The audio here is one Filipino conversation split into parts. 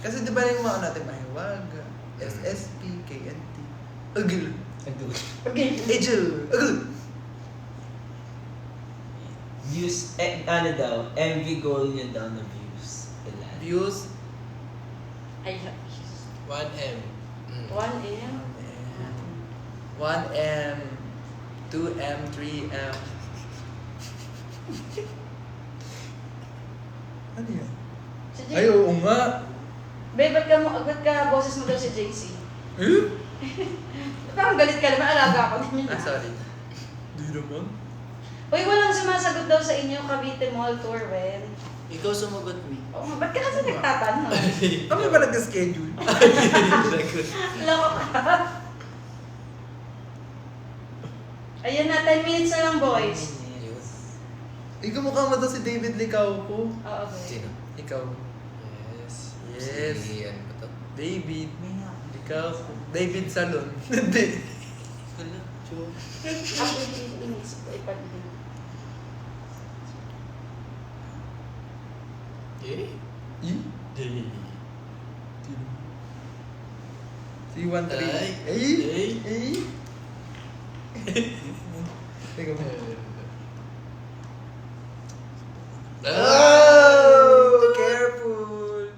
Kasi di ba yung mga natin mahiwaga, SSP, KNT, agil. Agil. Views, ano daw, MV goal nyo daw na views. Ilan? Views, Ay, 1M. 1M. 1M, 2M, 3M. Ano yan? Si Ay, JC. oo nga. Babe, ba't ka boses mo daw si JC? Eh? Parang galit ka naman, alaga ako din yun. Ah, sorry. Di naman. Uy, walang sumasagot daw sa inyo Cavite Mall Tour, Wen. Ikaw sumagot me. Oo nga, ba't ka kasi nagtatanong? Kami ba nag-schedule? Loko ka. Ayan na, 10 minutes na lang, boys. Ikaw mukha mo to si David Licao ko. Oo, boy. Sino? Ikaw. Yes. Yes. Si ano ba to? David. Ikaw. David Salon. Hindi. Wala. Joke. Ako yung inisip ko, ipag-ibig. Eh? Si 1-3. Ay. Ay. Teka mo. Oh! Careful!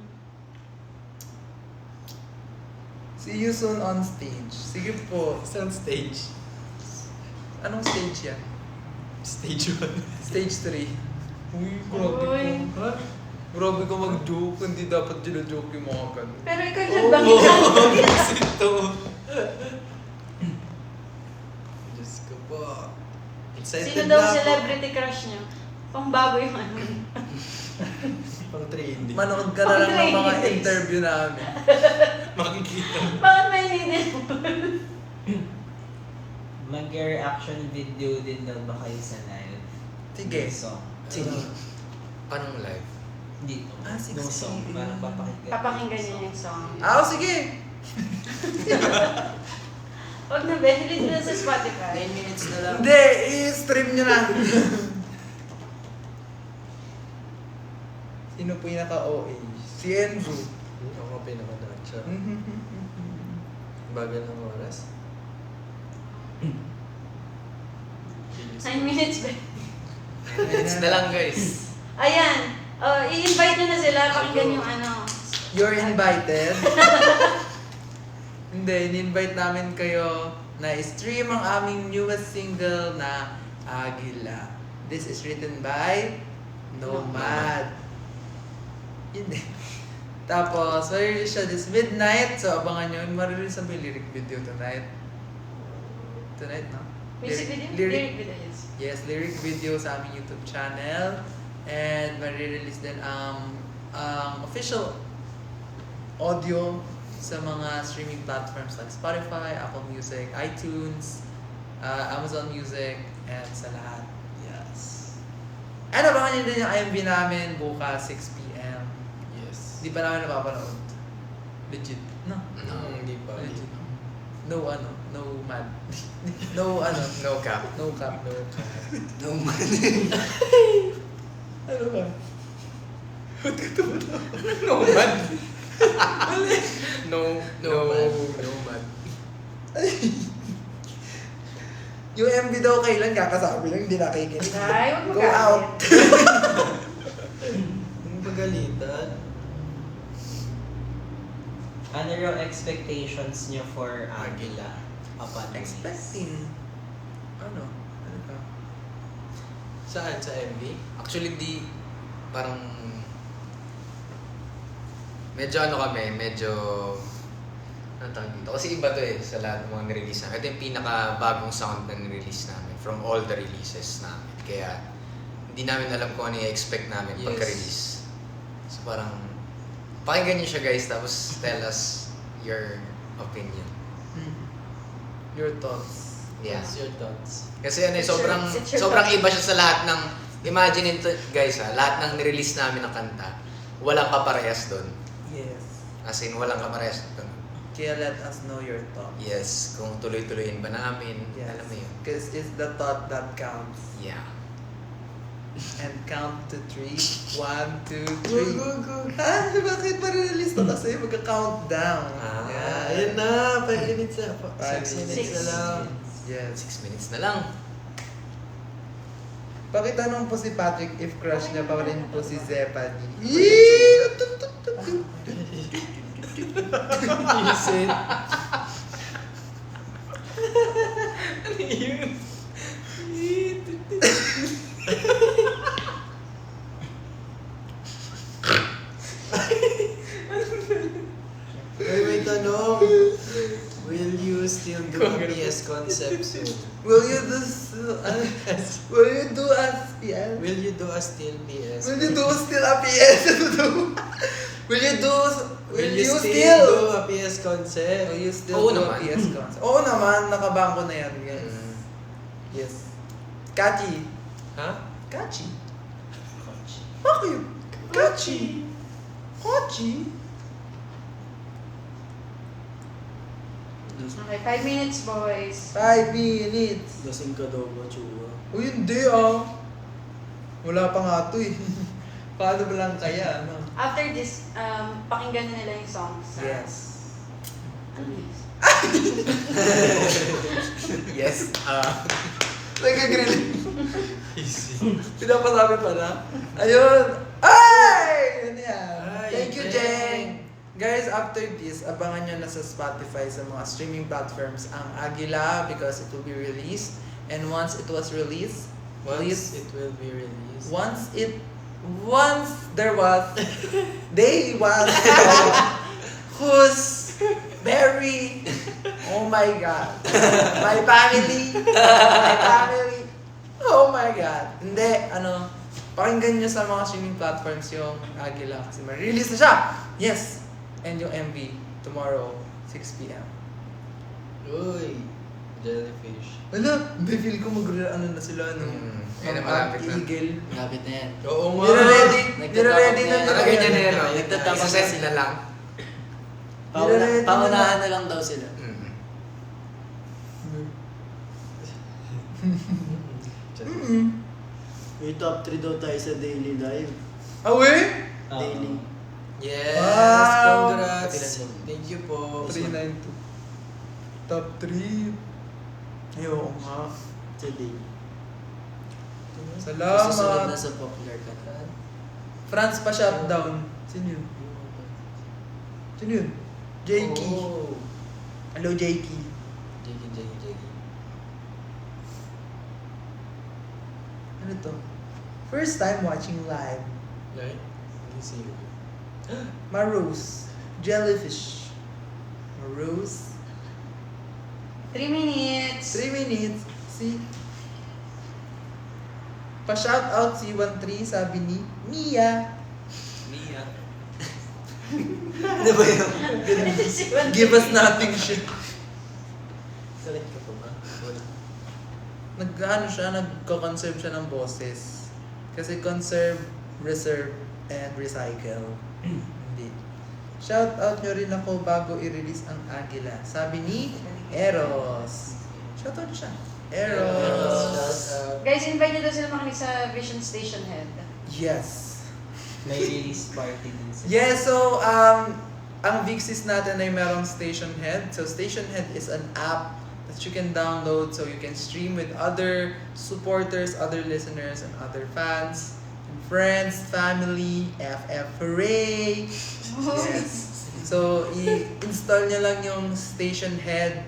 See you soon on stage. Sige po. Saan stage? Anong stage yan? Stage 1. Stage 3. Uy, Uy. ka. Grabe ka mag-joke. Hindi dapat gina-joke yung mga ganun. Pero ikaw nagbangit lang. Ito. Diyos ko po. Excited Sino daw na ako. celebrity crush niyo? Pang bago yung ano. Pang training. Manood ka na lang ng mga Okay. interview namin. Makikita. Bakit may needed? Mag-reaction video din daw ba kayo sa live? Sige. Song. Sino? Anong live? Dito. Ah, sige, Yung song, sige. parang papakinggan. Papakinggan niyo yung song. Ah, sige! Huwag na, Ben. Hilit mo na sa Spotify. 10 minutes na lang. Hindi, i-stream nyo na. Sino po yung naka-OA? Si Andrew. Ako pinakanood siya. Bagal ng oras. 9 minutes, Ben. Minutes na lang guys. Ayan. I-invite nyo na sila. Pakinggan yung ano. You're invited. Hindi, in-invite namin kayo na stream ang aming newest single na Agila. This is written by Nomad. Hindi. Tapos, marilis siya this midnight. So, abangan nyo. Marilis ang may lyric video tonight. Tonight, no? Music video? Lyric video, yes. Yes, lyric video sa aming YouTube channel. And marirelease din ang official audio sa mga streaming platforms like Spotify, Apple Music, iTunes, Amazon Music, and sa lahat. Yes. And abangan nyo din yung IMV namin bukas 6 p.m. Yes. Di pa namin napapanood. Legit. No? No, hindi pa. Legit. No mad. No No cap. no cap. No money. Ano ba? No man. No man. Yung MV daw kailan kakasabi lang, hindi nakikinig. Ay, huwag Go out. Ang pagalitan. Ano yung expectations nyo for Agila. upon release? Expecting. Ano? Ano ka? Saan? Sa MV? Actually, parang medyo ano tawag dito? Kasi iba to sa lahat ng mga nirelease namin. Ito yung pinaka-bagong sound na nirelease namin from all the releases namin. Kaya, hindi namin alam kung ano yung expect namin Yes. pagka-release. So parang, pakinggan nyo siya guys, tapos tell us your opinion. Your thoughts. Yeah. What's your thoughts? Kasi sobrang It's your sobrang thoughts. iba siya sa lahat ng, imagine ito guys lahat ng nirelease namin na kanta, walang kaparehas doon. Yes. As in, walang kaparehas doon. Kaya let us know your thoughts. Yes, kung tuloy-tuloyin ba namin, Yes. alam mo yun. Because it's the thought that counts. Yeah. And count to 3. 1, 2, 3. Ha? Bakit pa release to? kasi magka-countdown. Ayun na. 5 minutes na. 5 6 minutes Six. na lang. Yes. 6 minutes na lang. Pakitanong po si Patrick if crush niya pa rin po si Zephanie. Isin. Ano yun? Ay, may tanong. Will you still do a PS concept soon? Will you do will you do SPL? Will you do a still PS? Will you do still a PS? Will you do Will you still do a PS concept? Will you still Oo do naman. a PS concept? Oo naman, nakabangko na yan, guys. Mm. Yes. Kachi. Ha? Kachi. Bakit? Kachi. Kachi. Okay, 5 minutes, boys. 5 minutes. Lasing ka daw ba, Chua? Uy, hindi ah. Wala pa nga to eh. Paano ba lang kaya, ano? After this, pakinggan na nila yung songs. Yes. Ano this? Yes. Nag-agree. Pinapasabi pala. Ayun. Ay! Ano yan? Ay, Thank you, Jeng. Jeng. Guys, after this, abangan nyo na sa Spotify sa mga streaming platforms ang Agila because it will be released. And once it was released, Once it will be released. once there was who's very, oh my god, my family, oh my god. Hindi, pakinggan nyo sa mga streaming platforms yung Agila kasi ma-release na siya. Yes. And yung MV tomorrow 6 p.m. Uy! Jellyfish. Wala, may feel ko ano na sila Yan ang malapit na. Eagle. Malapit na yan. Oo nga! Nire-ready na nila. Talaga niya na yan. Nagtatapos Isa-set na. sila lang. Nire-ready na Paunahan na lang daw sila. Mm. May top 3 daw tayo sa daily live. Awe? Daily. Yes! Wow! Congrats! Thank you po. 392. Top 3. Ayoko nga. Sa daily. Susunod Salamat. na sa popular kanta. France pa shutdown. Sino yun? Sino yun? Jakey. Oh. Hello, Jakey. Jiggy. Ano to? First time watching live. Like? Hindi sino. Marose. Jellyfish. Marose. 3 minutes. 3 minutes. See? Pa-shout out si 13 sabi ni Mia. Mia. Ano ba yun? Give us nothing shit. Salit ka pa ba? Wala. Nagko-conserve siya ng boses. Kasi conserve, reserve, and recycle. Hindi. Shout out nyo rin ako bago i-release ang Agila. Sabi ni Eros. Shout out siya. Eros. Guys, invite nyo daw sila makinig sa Vision Station Head. Yes. May release party din sila. Yes, so ang Vixis natin ay merong Station Head. So Station Head is an app that you can download so you can stream with other supporters, other listeners, and other fans, and friends, family, FF hooray! Yes. So i-install nyo lang yung Station Head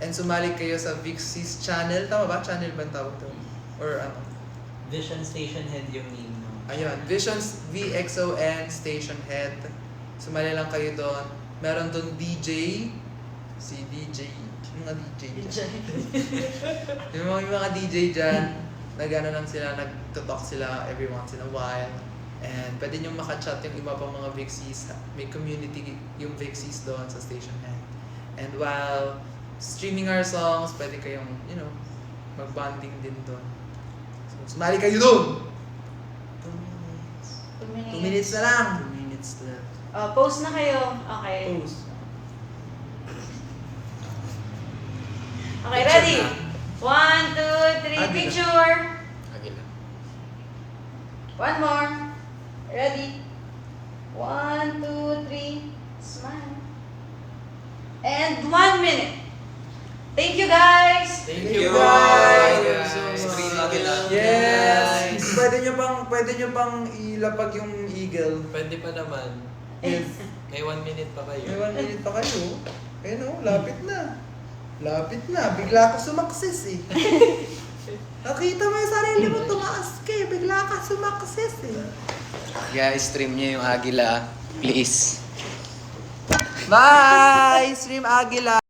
and sumali kayo sa Vixis channel. Tama ba? Channel ba ang tawag to? Or ano? Vision Station Head yung name mo. Ayun, Visions VXON Station Head. Sumali lang kayo doon. Meron doon DJ. Si DJ. Yung mga DJ dyan. yung mga DJ dyan. Nag-ano lang sila, nag-talk sila every once in a while. And pwede nyo makachat yung iba pang mga Vixis. May community yung Vixis doon sa Station Head. And while streaming our songs, pwede kayong, mag-bonding din doon. So, sumali kayo doon! 2 minutes na lang. 2 minutes left. Post na kayo. Okay. Post. Okay, ready? 1, 2, 3, Agila. picture. Agila. One more. Ready? 1, 2, 3, and 1 minute. Thank you guys! Thank you, you guys. guys. Stream Yes! Pwede nyo pang ilapag yung eagle. Pwede pa naman. Yes. May 1 minute pa May kayo. 1 minute pa kayo. Ayun o, lapit na. Lapit na. Bigla ka sumaksis eh. Nakita mo yung sarili mo, tumaas ka eh. Bigla ka sumaksis eh. Guys, stream niyo yung Agila. Please. Bye! Stream Agila!